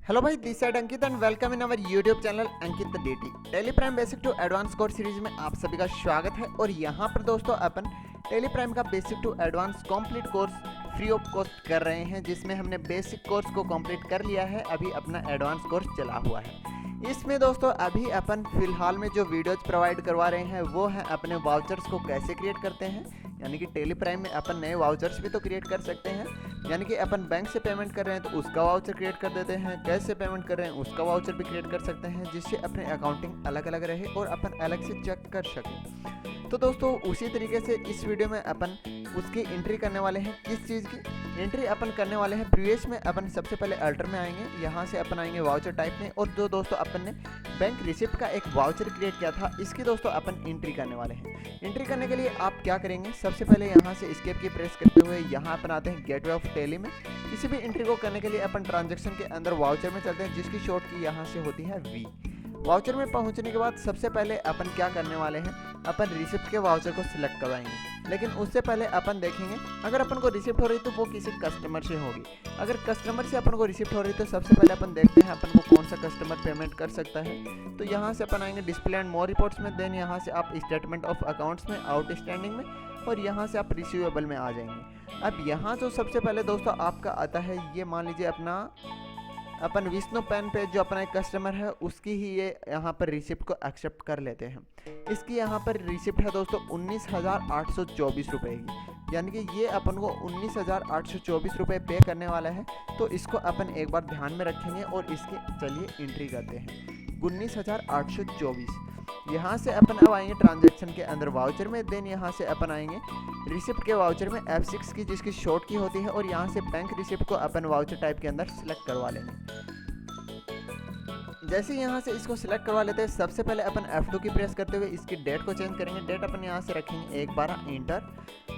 Hello भाई, this side Ankit and welcome in our YouTube channel Ankit the DT. Tally Prime basic to advance course series में आप सभी का स्वागत है। और यहाँ पर दोस्तों अपन टेली प्राइम का basic to advance complete course free of cost कर रहे हैं, जिसमें हमने बेसिक कोर्स को कंप्लीट कर लिया है। अभी अपना एडवांस कोर्स चला हुआ है। इसमें दोस्तों अभी अपन फिलहाल में जो वीडियोज प्रोवाइड करवा रहे हैं वो है अपने वाउचर्स को कैसे क्रिएट करते हैं, यानी कि टेली प्राइम में अपन नए वाउचर्स भी तो क्रिएट कर सकते हैं। यानी कि अपन बैंक से पेमेंट कर रहे हैं तो उसका वाउचर क्रिएट कर देते हैं, कैश से पेमेंट कर रहे हैं उसका वाउचर भी क्रिएट कर सकते हैं, जिससे अपने अकाउंटिंग अलग अलग रहे और अपन अलग से चेक कर सकें। तो दोस्तों उसी तरीके से इस वीडियो में अपन उसकी एंट्री करने वाले हैं। किस चीज़ की एंट्री अपन करने वाले हैं, प्रीवियस में अपन सबसे पहले अल्टर में आएंगे, यहाँ से अपन आएंगे वाउचर टाइप में, और जो दोस्तों अपन ने बैंक रिसिप्ट का एक वाउचर क्रिएट किया था इसकी दोस्तों अपन एंट्री करने वाले हैं। एंट्री करने के लिए आप क्या करेंगे, सबसे पहले यहाँ से एस्केप की प्रेस करते हुए यहाँ अपन आते हैं गेटवे ऑफ टेली में। किसी भी एंट्री को करने के लिए अपन ट्रांजैक्शन के अंदर वाउचर में चलते हैं, जिसकी शॉर्ट की यहाँ से होती है वी। वाउचर में पहुंचने के बाद सबसे पहले अपन क्या करने वाले हैं, अपन रिसिप्ट के वाउचर को सिलेक्ट करवाएंगे। लेकिन उससे पहले अपन देखेंगे अगर अपन को रिसिप्ट हो रही तो वो किसी कस्टमर से होगी। अगर कस्टमर से अपन को रिसिप्ट हो रही तो सबसे पहले अपन देखते हैं अपन को कौन सा कस्टमर पेमेंट कर सकता है। तो यहाँ से अपन आएंगे डिस्प्ले एंड मोर रिपोर्ट्स में, देन यहाँ से आप स्टेटमेंट ऑफ अकाउंट्स में, आउटस्टैंडिंग में, और यहाँ से आप रिसीवेबल में आ जाएंगे। अब यहाँ जो सबसे पहले दोस्तों आपका आता है, ये मान लीजिए अपन विष्णु पेन पे जो अपना एक कस्टमर है उसकी ही ये यहाँ पर रिसिप्ट को एक्सेप्ट कर लेते हैं। इसकी यहाँ पर रिसिप्ट है दोस्तों 19,824 रुपये की, यानी कि ये अपन को 19,824 रुपये पे करने वाला है। तो इसको अपन एक बार ध्यान में रखेंगे और इसकी चलिए एंट्री करते हैं 19,824। यहाँ से अपन अब आएंगे ट्रांजैक्शन के अंदर वाउचर में, देन यहाँ से अपन आएंगे रिसिप्ट के वाउचर में F6 की, जिसकी शॉर्ट की होती है, और यहाँ से बैंक रिसिप्ट को अपन वाउचर टाइप के अंदर सेलेक्ट करवा लेंगे। जैसे यहाँ से इसको सिलेक्ट करवा लेते हैं, सबसे पहले अपन F2 की प्रेस करते हुए इसकी डेट को चेंज करेंगे। डेट अपन यहाँ से रखेंगे 1/12 इंटर।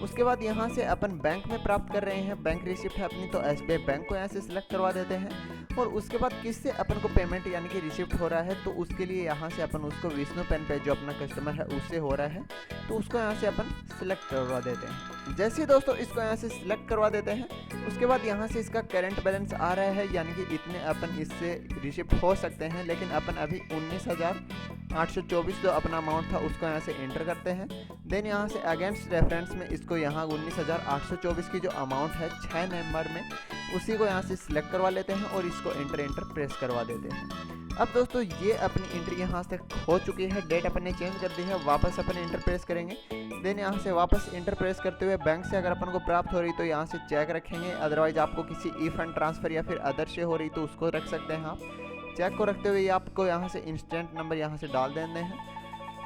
उसके बाद यहाँ से अपन बैंक में प्राप्त कर रहे हैं, बैंक रिसिप्ट है अपनी, तो SBI बैंक को यहाँ से सिलेक्ट करवा देते हैं। और उसके बाद किससे अपन को पेमेंट यानी कि रिसिप्ट हो रहा है, तो उसके लिए यहाँ से अपन उसको विष्णु पेन पे जो अपना कस्टमर है उससे हो रहा है, तो उसको यहाँ से अपन सिलेक्ट करवा देते हैं। जैसे ही दोस्तों इसको यहाँ से सिलेक्ट करवा देते हैं, उसके बाद यहाँ से इसका करंट बैलेंस आ रहा है, यानी कि इतने अपन इससे रिसिप्ट हो सकते हैं। लेकिन अपन अभी 19,824 जो अपना अमाउंट था उसको यहाँ से एंटर करते हैं। देन यहाँ से अगेंस्ट रेफरेंस में इसको यहाँ 19,824 की जो अमाउंट है 6 नवंबर में, उसी को यहाँ से सिलेक्ट करवा लेते हैं और इसको एंटर प्रेस करवा देते हैं। अब दोस्तों ये अपनी एंट्री यहाँ से हो चुकी है, डेट अपन ने चेंज कर दी है। वापस अपन एंटर प्रेस करेंगे, देन यहाँ से वापस एंटर प्रेस करते हुए बैंक से अगर अपन को प्राप्त हो रही तो यहाँ से चेक रखेंगे, अदरवाइज आपको किसी ई फंड ट्रांसफर या फिर अदर से हो रही तो उसको रख सकते हैं आप। चेक को रखते हुए आपको यहाँ से इंस्टेंट नंबर यहाँ से डाल देने हैं।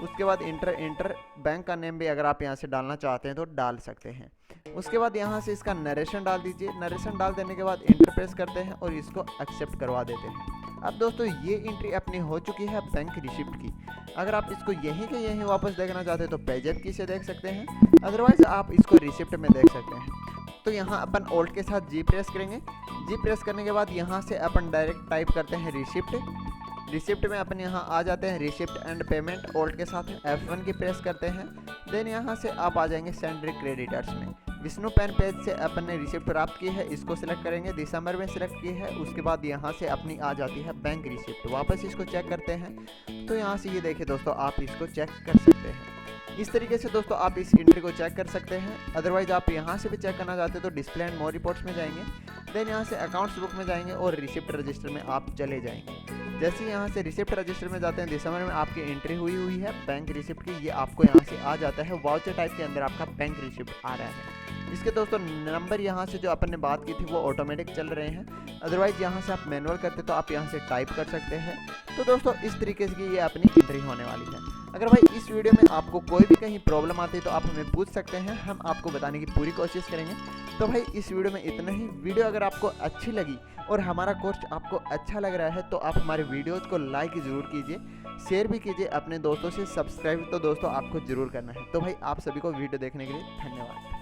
उसके बाद इंटर बैंक का नेम भी अगर आप यहाँ से डालना चाहते हैं तो डाल सकते हैं। उसके बाद यहाँ से इसका नरेशन डाल दीजिए। नरेशन डाल देने के बाद इंटर प्रेस करते हैं और इसको एक्सेप्ट करवा देते हैं। अब दोस्तों ये एंट्री अपनी हो चुकी है बैंक रिसिप्ट की। अगर आप इसको यहीं के यहीं वापस देखना चाहते हैं तो पेजेप की से देख सकते हैं, अदरवाइज आप इसको रिसिप्ट में देख सकते हैं। तो यहाँ अपन ऑल्ट के साथ जी प्रेस करेंगे। जी प्रेस करने के बाद यहाँ से अपन डायरेक्ट टाइप करते हैं रिसिप्ट में अपन यहाँ आ जाते हैं रिसिप्ट एंड पेमेंट, ऑल्ट के साथ F1 की प्रेस करते हैं। देन यहाँ से आप आ जाएंगे सेंड्री क्रेडिटर्स में। विष्णु पेन पेज से अपन ने रिसिप्ट प्राप्त की है, इसको सिलेक्ट करेंगे, दिसंबर में सिलेक्ट की है। उसके बाद यहाँ से अपनी आ जाती है बैंक रिसिप्ट। वापस इसको चेक करते हैं तो यहाँ से ये देखिए दोस्तों आप इसको चेक कर सकते हैं। इस तरीके से दोस्तों आप इस एंट्री को चेक कर सकते हैं। अदरवाइज आप यहाँ से भी चेक करना चाहते हैं तो डिस्प्ले एंड मोर रिपोर्ट्स में जाएंगे, देन यहाँ से अकाउंट्स बुक में जाएंगे और रिसिप्ट रजिस्टर में आप चले जाएंगे। जैसे यहाँ से रिसिप्ट रजिस्टर में जाते हैं, दिसंबर में आपकी एंट्री हुई है बैंक रिसिप्ट की, ये आपको यहाँ से आ जाता है। वाउचर टाइप के अंदर आपका बैंक रिसिप्ट आ रहा है। इसके दोस्तों नंबर यहाँ से जो अपन ने बात की थी वो ऑटोमेटिक चल रहे हैं, अदरवाइज यहाँ से आप मैनुअल करते तो आप यहाँ से टाइप कर सकते हैं। तो दोस्तों इस तरीके से ये अपनी एंट्री होने वाली है। अगर भाई इस वीडियो में आपको कोई भी कहीं प्रॉब्लम आती है तो आप हमें पूछ सकते हैं, हम आपको बताने की पूरी कोशिश करेंगे। तो भाई इस वीडियो में इतना ही। वीडियो अगर आपको अच्छी लगी और हमारा कोर्स आपको अच्छा लग रहा है तो आप हमारे वीडियोज़ को लाइक ज़रूर कीजिए, शेयर भी कीजिए अपने दोस्तों से, सब्सक्राइब तो दोस्तों आपको ज़रूर करना है। तो भाई आप सभी को वीडियो देखने के लिए धन्यवाद।